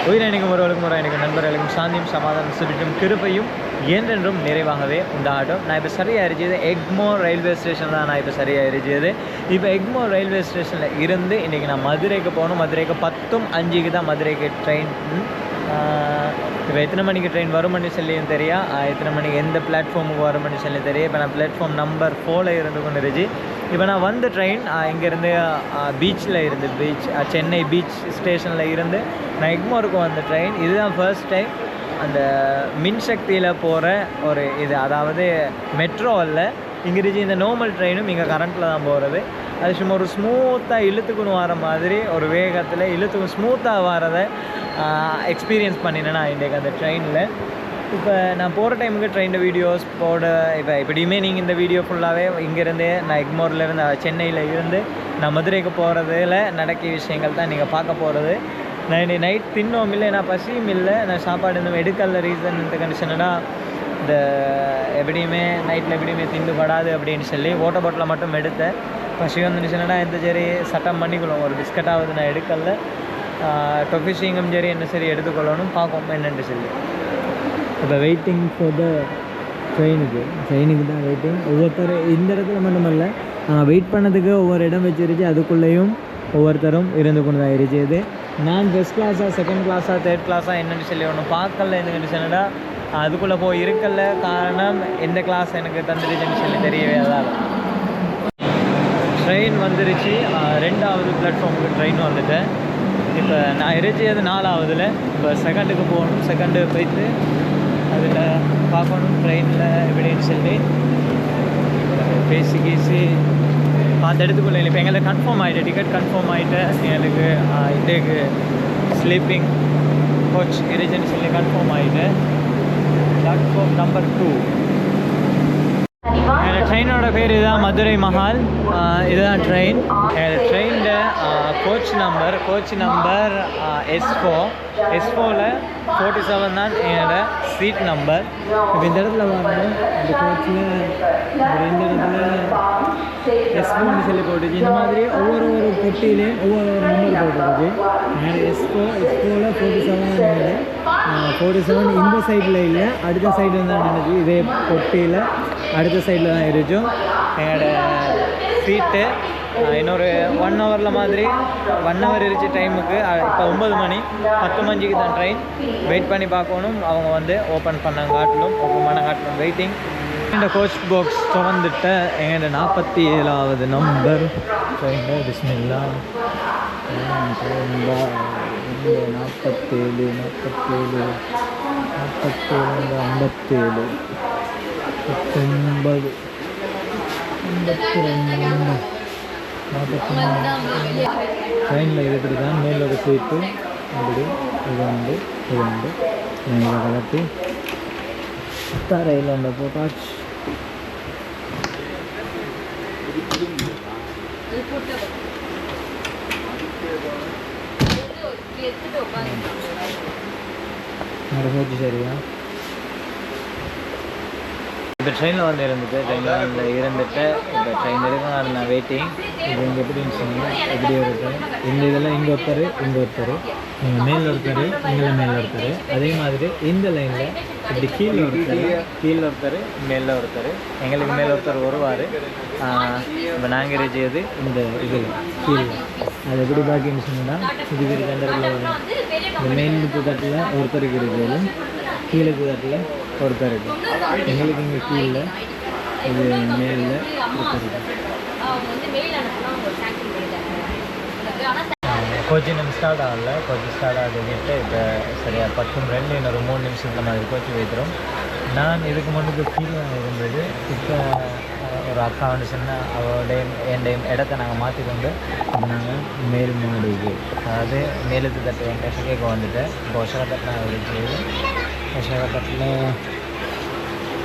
உயிரினைக்கும் ஒருவருக்கும் ஒரு எனக்கு நண்பர்களுக்கும் சாந்தியும் சமாதானம் சுபிட்டும் கிருப்பையும் என்றென்றும் நிறைவாகவே உண்டாகட்டும். நான் இப்போ சரியாக இருந்தது எக்மோர் ரயில்வே ஸ்டேஷன் தான். நான் இப்போ சரியாக இருந்தது. இப்போ எக்மோர் ரயில்வே ஸ்டேஷனில் இருந்து இன்றைக்கி நான் மதுரைக்கு போகணும். மதுரைக்கு 10:05 தான் மதுரைக்கு ட்ரெயின். இப்போ எத்தனை மணிக்கு ட்ரெயின் வரும்னு சொல்லியும் தெரியா, எத்தனை மணிக்கு எந்த பிளாட்ஃபார்முக்கு வரும்னு சொல்லி தெரியும். இப்போ நான் பிளாட்ஃபார்ம் நம்பர் 4 இருந்து கொண்டு இருந்துச்சு. இப்போ நான் வந்த ட்ரெயின் இங்கேருந்து பீச்சில் இருந்து சென்னை பீச் ஸ்டேஷனில் இருந்து நான் எக்மோருக்கு வந்த ட்ரெயின். இதுதான் ஃபர்ஸ்ட் டைம் அந்த மின்சக்தியில் போகிற ஒரு இது, அதாவது மெட்ரோவில் இங்கே இருந்துச்சு. இந்த நார்மல் ட்ரெயினும் இங்கே கரண்ட்டில் தான் போகிறது. அது சும்மா ஒரு ஸ்மூத்தாக இழுத்துக்குன்னு வர மாதிரி ஒரு வேகத்தில் இழுத்துக்கு ஸ்மூத்தாக வரதை எக்ஸ்பீரியன்ஸ் பண்ணினேன் நான் இன்றைக்கு அந்த ட்ரெயினில். இப்போ நான் போகிற டைமுக்கு ட்ரெயின் வீடியோஸ் போட இப்போ இப்படியுமே நீங்கள் இந்த வீடியோ ஃபுல்லாகவே இங்கேருந்து நான் எக்மோர்லேருந்து சென்னையில் இருந்து நான் மதுரைக்கு போகிறதுல நடக்கிய விஷயங்கள் தான் நீங்கள் பார்க்க போகிறது. நான் இன்னைக்கு நைட் தின்னோம் இல்லை, நான் பசியும் இல்லை, நான் சாப்பாடு இன்னும் எடுக்கல. ரீசன் இந்த கண்டிஷனா இந்த எப்படியுமே நைட்டில் எப்படியுமே திண்டுபடாது அப்படின்னு சொல்லி வாட்டர் பாட்டிலை மட்டும் எடுத்தேன். பசி வந்துச்சுன்னா எந்த சரி சட்டம் பண்ணிக்கொள்ளும். ஒரு பிஸ்கட்டாவது நான் எடுக்கல. டொஃபிஷிங்கும் சரி என்ன சரி எடுத்துக்கொள்ளணும், பார்ப்போம் என்னென்று சொல்லி. இப்போ வெயிட்டிங் ஃபார் த ட்ரெயினுக்கு தான் வெயிட்டிங். ஒவ்வொருத்தர் இந்த இடத்துல மட்டுமல்ல, வெயிட் பண்ணதுக்கு ஒவ்வொரு இடம் வச்சிருச்சு. அதுக்குள்ளேயும் ஒவ்வொருத்தரும் இருந்து கொண்டு தான் இருந்துச்சு. நான் ஃபஸ்ட் கிளாஸாக செகண்ட் கிளாஸாக தேர்ட் கிளாஸாக என்னென்னு சொல்லி ஒன்று பார்க்கல. என்னென்னு சொன்னால் அதுக்குள்ளே போய் இருக்கல. காரணம் எந்த கிளாஸ் எனக்கு தந்துருச்சுன்னு சொல்லி தெரியவே. அதாவது ட்ரெயின் வந்துருச்சு. 2வது பிளாட்ஃபார்முக்கு ட்ரெயின் வந்துட்டேன். இப்போ நான் இருந்தது 4வதுல. இப்போ செகண்டுக்கு போகணும். செகண்டு போயிட்டு அதில் பார்க்கணும் ட்ரெயினில் எப்படின்னு சொல்லி பேசி பார்த்து எடுத்துக்கொள்ள. இப்போ எங்களுக்கு கன்ஃபார்ம் ஆகிட்டு, டிக்கெட் கன்ஃபார்ம் ஆகிட்டு எங்களுக்கு இன்றைக்கு ஸ்லீப்பிங் கோச் இருந்துச்சுன்னு சொல்லி கன்ஃபார்ம் ஆகிட்டு பிளாட்ஃபார்ம் நம்பர் 2. ட்ரெயினோட பேர் இதுதான், மதுரை மஹால். இதுதான் ட்ரெயின். ட்ரெயினில் கோச் நம்பர் S4ல் 47 தான் என்னோட சீட் நம்பர். இப்போ இந்த இடத்துல வரணும். இந்த கோச்சில் இந்த இடத்துல S4ன்னு சொல்லி போட்டுச்சு. இந்த மாதிரி ஒவ்வொரு பொட்டியிலையும் ஒவ்வொரு நம்பர் போட்டுருச்சு. S4ல் 47 47 இந்த சைடில் இல்லை, அடுத்த சைடில் தான் நினைச்சு. இதே பொட்டியில் அடுத்த சைடில் தான் இருக்கும் என்னோட சீட்டு. இன்னொரு 1 ஹவரில் மாதிரி 1 ஹவர் இருந்துச்சு டைமுக்கு. இப்போ 9 மணி 10:05 தான் ட்ரெயின். வெயிட் பண்ணி பார்க்கணும். அவங்க வந்து ஓப்பன் பண்ண காட்டணும் வெயிட்டிங். இந்த கோச் பாக்ஸ் திறந்துட்ட எங்களோட 47வது நம்பர் ட்ரெயினில். பிஸ்மில்லா. 47 47 47 57 59 52 43 ட்ரெயினில் இருக்கிறது தான் மேலே ஒரு சீட்டு. அப்படி இது உண்டு இதை கலட்டி தரையில் அந்த போட்டாச்சு. போச்சு சரியா. இப்போ ட்ரெயினில் வந்து இருந்துட்டு இப்போ ட்ரெயின் இருக்கும். அது நான் வெயிட்டிங். இது இங்கே எப்படின்னு சொன்னால் எப்படி ஒரு இந்த இதெல்லாம் இங்கே ஒருத்தர் இங்கே மேலே ஒருத்தர் மேலே ஒருத்தர். அதே மாதிரி இந்த லைனில் இப்படி கீழே ஒருத்தர் மேலே ஒருத்தர். எங்களுக்கு மேலே ஒருத்தர் வருவார். இப்போ நாங்கள் இருந்தது இந்த இதில் கீழே. அது எப்படி பாக்கின்னு சொன்னால் இது கண்டரில் வரும். இந்த மெயின் தட்டில் ஒருத்தருக்கு இருக்குது, கீழே தட்டில் ஒருத்தருக்கு. எங்களுக்கு இங்கே கீழே இது மேலில் ஒருத்தருக்கு. கோச்சிங் நம்ம ஸ்டார்ட் ஆகல. கோச்சிங் ஸ்டார்ட் ஆகிட்டு இப்போ சரியாக 10:02 இன்னொரு 3 நிமிஷத்தில் மாதிரி கோச்சிங் வைக்கிறோம். நான் இதுக்கு முன்னுக்கு கீழே இருந்தது. இப்போ ஒரு அக்கா வந்து சொன்னால் அவருடைய என் இடத்த நாங்கள் மாற்றிக்கொண்டு இப்போ நாங்கள் மேல் மாடிக்கு, அதாவது மேலுக்கு தட்டு என் கேட்க வந்துட்டேன். இப்போ ஒசகத்தட்டு நான் விழிச்சது. ஒசகத்தட்டில்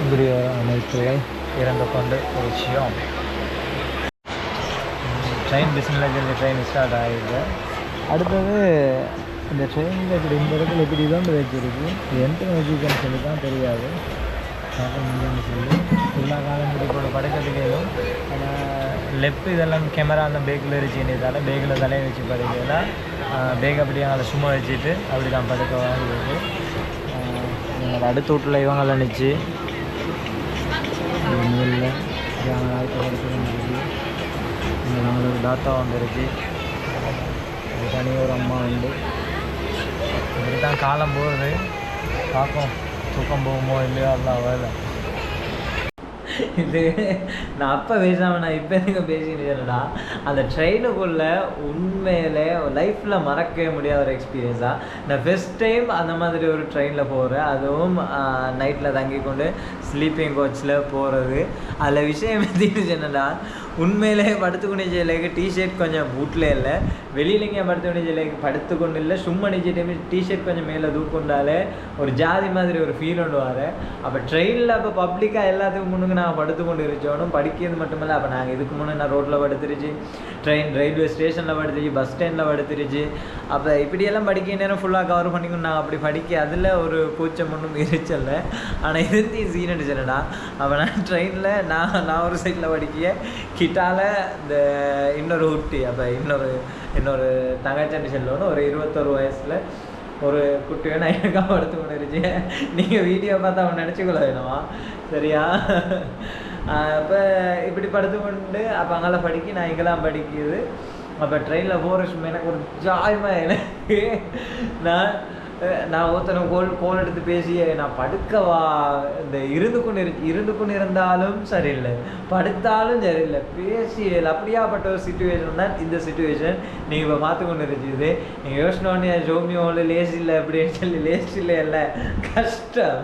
இப்படி அமைப்புகள் இறந்து கொண்டு ஒரு விஷயம். ட்ரெயின் பிஸ்மில்லா ட்ரெயின் ஸ்டார்ட் ஆகிடுது. அடுத்தது இந்த ட்ரெயினில் இப்படி இந்த இடத்துல இப்படி தான் வச்சுருக்கு. எந்த வச்சுருக்கேன்னு சொல்லி தான் தெரியாது. பார்க்க முடியும்னு சொல்லி எல்லா காலம் இப்போட படுக்கிறதுக்கேலும் லெஃப்ட் இதெல்லாம் கேமராலாம் பேக்கில் இருந்துச்சுன்றதால பேக்கில் தலையை வச்சு படுக்கலாம். பேக் அப்படியே அதை சும்மா வச்சுட்டு அப்படி தான் படுக்க வாங்கிடுது. அடுத்த வீட்டில் இவங்கெல்லாம் நினச்சி முதல்ல நம்மளுக்கு டாட்டா வந்துருச்சு. தனி ஒரு அம்மா உண்டு. இப்படி தான் காலம் போகுது. பார்ப்போம் தூக்கம் போகுமோ இல்லையோ எல்லாம் வரல. இது நான் அப்போ பேசாமல் நான் இப்போ எதுங்க பேசிக்கிறேன்டா, அந்த ட்ரெயினுக்குள்ளே உண்மையிலே லைஃப்பில் மறக்கவே முடியாத ஒரு எக்ஸ்பீரியன்ஸாக. நான் ஃபஸ்ட் டைம் அந்த மாதிரி ஒரு ட்ரெயினில் போகிறேன், அதுவும் நைட்டில் தங்கி கொண்டு ஸ்லீப்பிங் கோச்சில் போகிறது. அதில் விஷயம் எதுன்னு என்னடா, உண்மையிலே படுத்துக்கொண்டு ஜெயிலுக்கு டிஷர்ட் கொஞ்சம் வீட்டில் இல்லை, வெளியிலங்க படுத்துக்கொண்டு ஜெயிலுக்கு படுத்துக்கொண்டு இல்லை, சும்மா நிச்சய டைம் டிஷர்ட் கொஞ்சம் மேலே தூக்கொண்டாலே ஒரு ஜாதி மாதிரி ஒரு ஃபீல் ஒன்று வர. அப்போ ட்ரெயினில் அப்போ பப்ளிக்காக எல்லாத்துக்கும் முன்னுக்கு நான் படுத்துக்கொண்டு இருச்சோனும். படிக்கிறது மட்டுமில்லை, அப்போ நாங்கள் இதுக்கு முன்னே நான் ரோட்டில் படுத்துருச்சு, ரயில்வே ஸ்டேஷனில் படுத்துருச்சு, பஸ் ஸ்டாண்டில் படுத்துருச்சு. அப்போ இப்படியெல்லாம் படிக்க நேரம் ஃபுல்லாக கவர் பண்ணிக்கணும். நான் அப்படி படிக்க அதில் ஒரு கூச்சம் ஒன்றும் இருச்சல்ல. ஆனால் இது சீன் அடிச்சேன்டா. அப்போ நான் ட்ரெயினில் நான் ஒரு சைடில் படிக்க கிட்டால இந்த இன்னொரு ஊட்டி, அப்போ இன்னொரு தங்கச்சாண்டி செல்லோன்னு ஒரு 21 வயசில் ஒரு குட்டி வேணும் எனக்காக படுத்து கொண்டு இருந்துச்சு. நீங்கள் வீடியோ பார்த்தா அவன் நினச்சிக்கொள்ள வேணுமா, சரியா? அப்போ இப்படி படுத்துக்கொண்டு அப்போ அங்கெல்லாம் படிக்க, நான் இங்கெல்லாம் படிக்குது. அப்போ ட்ரெயினில் போகிற சும்மா எனக்கு ஒரு ஜாயமாக எனக்கு நான் ஒருத்தனை கோல் எடுத்து பேசி நான் படுக்கவா, இந்த இருந்து கொண்டு இருந்தாலும் சரியில்லை, படுத்தாலும் சரியில்லை, பேசி அப்படியாப்பட்ட ஒரு சுச்சுவேஷன் தான் இந்த சுச்சுவேஷன் நீங்கள் இப்போ பார்த்து கொண்டு இருக்குது. நீங்கள் யோசனை ஜோமியோவில் லேஸ் இல்லை அப்படின்னு சொல்லி, லேஸ் இல்லை இல்லை, கஷ்டம்.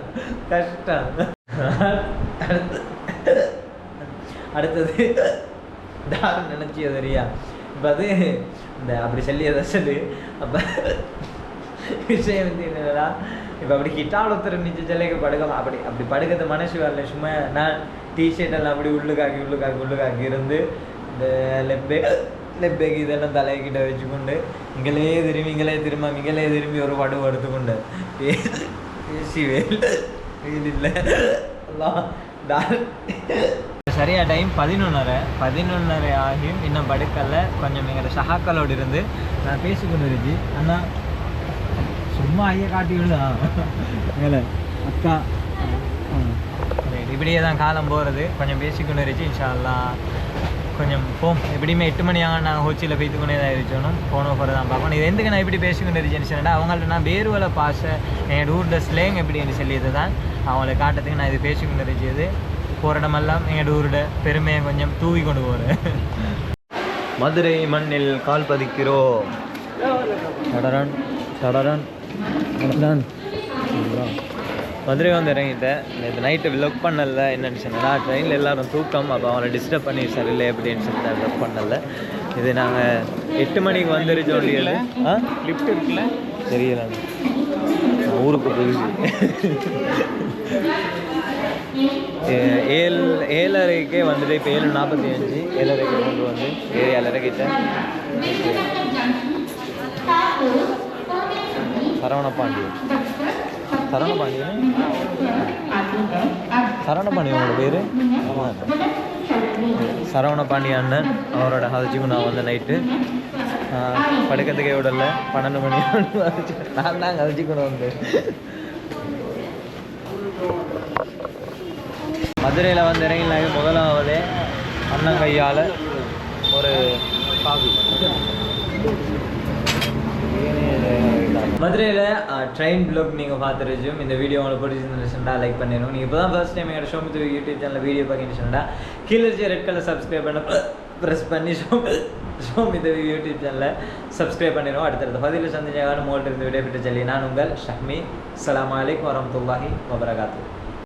அடுத்தது தாரு நினச்சியோ தெரியா. இப்போ அது இந்த அப்படி சொல்லியதை சொல்லு. அப்போ விஷயம் வந்து என்னடா, இப்போ அப்படி கிட்டால் ஒருத்தர் நிச்சய ஜல்லைக்கு படுக்கலாம். அப்படி படுக்கிறது மனசு வரல. சும்மா நான் டிஷர்ட் எல்லாம் அப்படி உள்ளுக்காக்கி இருந்து இந்த லெப்பேக்கு இதெல்லாம் தலைக்கிட்ட வச்சுக்கொண்டு இங்களே திரும்பி ஒரு படுவு எடுத்துக்கொண்டு பேசி வெயில் இல்லை எல்லாம் சரியா டைம் 11:30 ஆகியும் இன்னும் படுக்கல. கொஞ்சம் எங்கள் சகாக்களோடு இருந்து நான் பேசிக்கொண்டு இருந்துச்சு. ஆனால் சும்மா ஐயா காட்டி விடுதான் மேலே அக்கா. இப்படியே தான் காலம் போகிறது. கொஞ்சம் பேசிக்கொண்டு இருந்துச்சு. இன்ஷா அல்லாஹ் கொஞ்சம் போம். எப்படியுமே 8 மணி ஆக நாங்கள் ஹோச்சியில் போய்த்துக்கொண்டே தான் இருக்கணும். போன போகிற தான் பார்க்கணும். இது எதுக்கு நான் இப்படி பேசிக்கொண்டு இருந்துச்சுன்னு சொன்னா, அவங்கள்ட்ட நான் வேறுவலை பாச என் ஊர்ட ஸ்லேங் எப்படின்னு சொல்லியது தான் அவங்களை காட்டுறதுக்கு நான் இது பேசிக்கொண்டு இருந்துச்சு. போகிற இடமெல்லாம் எங்கள் ஊரோட பெருமையை கொஞ்சம் தூவி கொண்டு போகிறேன். மதுரை மண்ணில் கால் பதிக்கிறோம். மதுரை வந்து இறங்கிட்டேன். இது நைட்டு விலக் பண்ணல. என்னன்னு சொன்னால் ட்ரெயினில் எல்லோரும் தூக்கம். அப்போ அவனை டிஸ்டர்ப் பண்ணி சரியில்லை எப்படின்னு சொல்லிட்டு விலக் பண்ணல. இது நாங்கள் 8 மணிக்கு வந்துருச்சோம். சொல்லியது லிஃப்ட் இருக்குல்ல, தெரியல. ஊருக்கு போயிடுச்சு. 7:30க்கே வந்துட்டு இப்போ 7:45 7:30க்கு கொண்டு வந்து ஏரியாவில் இறக்கிட்டேன். சரவணபாண்டியன் உங்களோட பேர்? சரவணபாண்டி அண்ணன் அவரோட ஹவுஜுக்கு நான் வந்து நைட்டு படுக்கிறதுக்கே விடல. 12 மணி நான் தான் ஹவுஜுக்கு வந்து மதுரையில் வந்து இறங்கினாங்க. முதலாவதே அண்ணன் கையால் ஒரு காஃபி. மதுரையில் ட்ரெயின் ப்ளாக் நீங்கள் பார்த்துருச்சோம். இந்த வீடியோ உங்களுக்கு பிடிச்சிருந்துச்சுன்னா லைக் பண்ணிடணும். நீங்கள் இப்போ தான் ஃபர்ஸ்ட் டைம் எங்களோட ஷோமித்து யூடியூப் சேனலில் வீடியோ பார்க்கிட்டுச்சுன்னா கீழே ரெட் கலர் சப்ஸ்கிரைப் பண்ண ப்ரெஸ் பண்ணி ஷோமித்து யூடியூப் சேனலில் சப்ஸ்கிரைப் பண்ணிடுவோம். அடுத்தடுத்த பதிவில் சந்திச்சாக மோல்ட்டு இருந்து விடைபெற்று சொல்லி நான் உங்கள் ஷஹ்மி. அஸ்ஸலாமு அலைக்கும் வரஹ்மத்துல்லாஹி வபரகாத்துஹு.